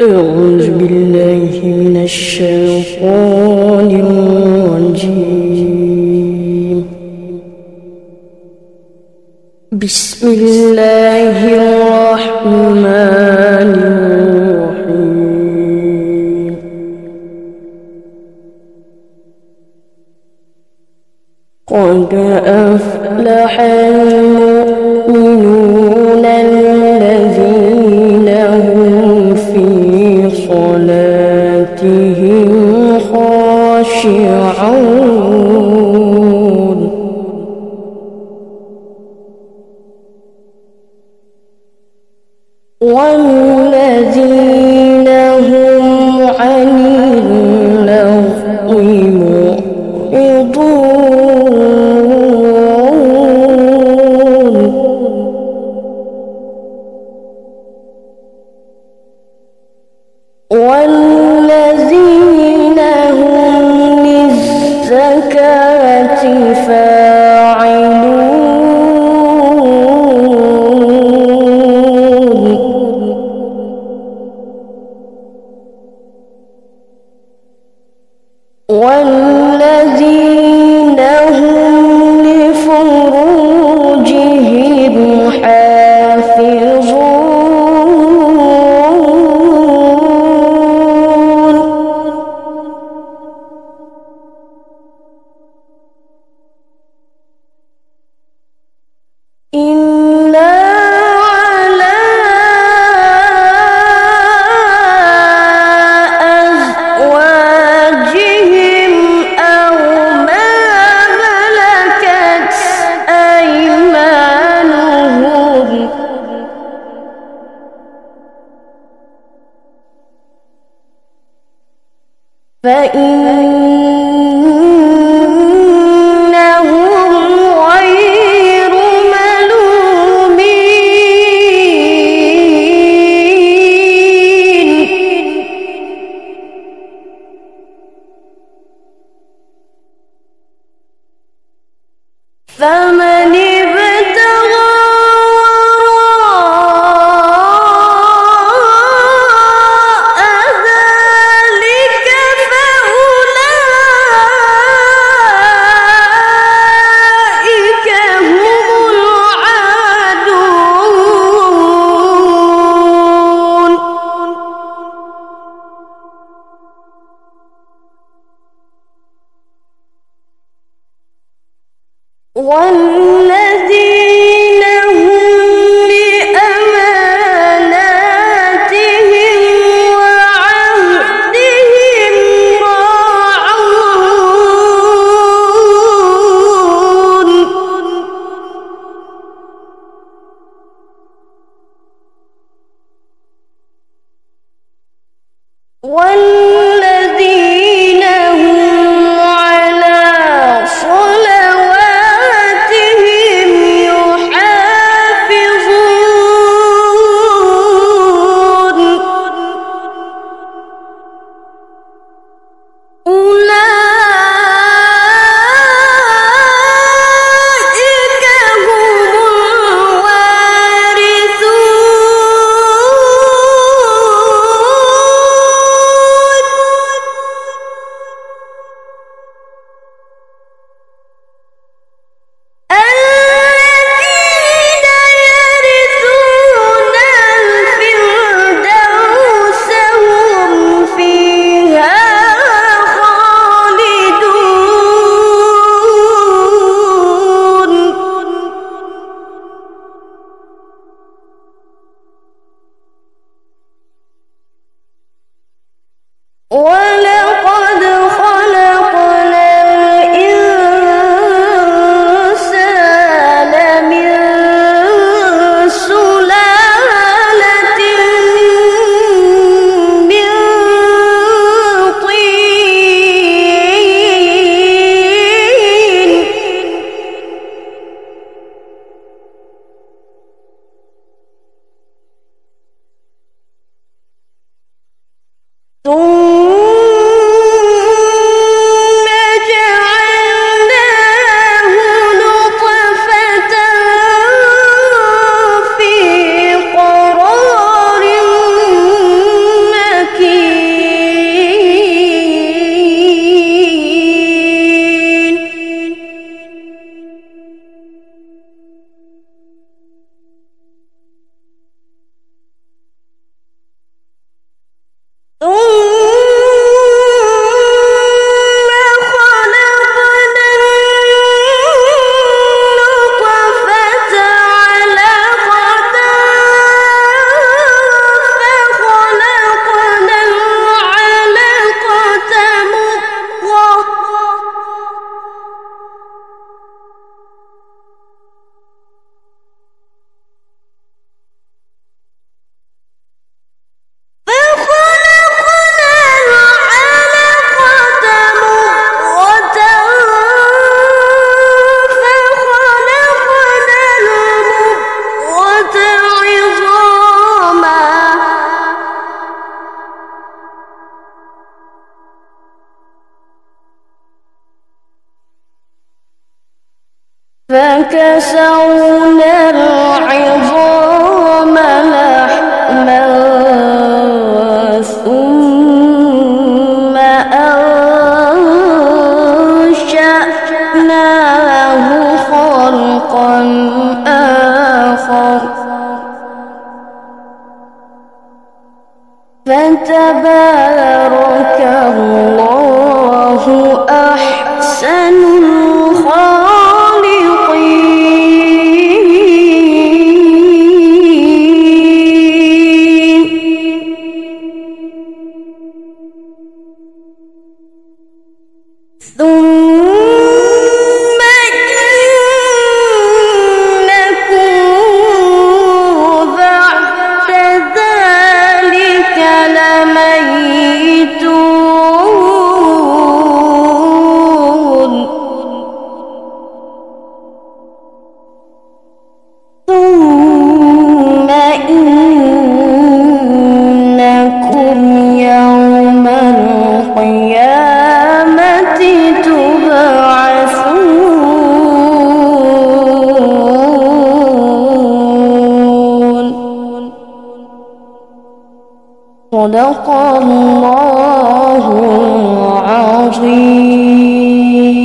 أعوذ بالله من الشيطان الرجيم. بسم الله الرحمن الرحيم. قد أفلح المؤمنون الذين هم في صلاتهم خاشعون والذين هم عن اللغو معرضون والذين هم للزكاة فاعلون والذين هم لفروجهم حافظون إلا على أزواجهم أو ما ملكت أيمانهم فإنهم غير ملومين فمن ابتغى وراء ذلك فأولئك هم العادون والذين هم لأماناتهم وعهدهم راعون والذين هم على صلواتهم يحافظون أولئك هم الوارثون الذين يرثون الفردوس هم فيها خالدون ولقد خلقنا الإنسان من سلالة من طين ثم فكسونا العظام لحما ثم أنشأناه خلقا آخر فتبارك الله أحسن الخالقين. ثم إنكم بعد ذلك لميتون. ثم إنكم يوم القيامة تبعثون. صدق الله العظيم.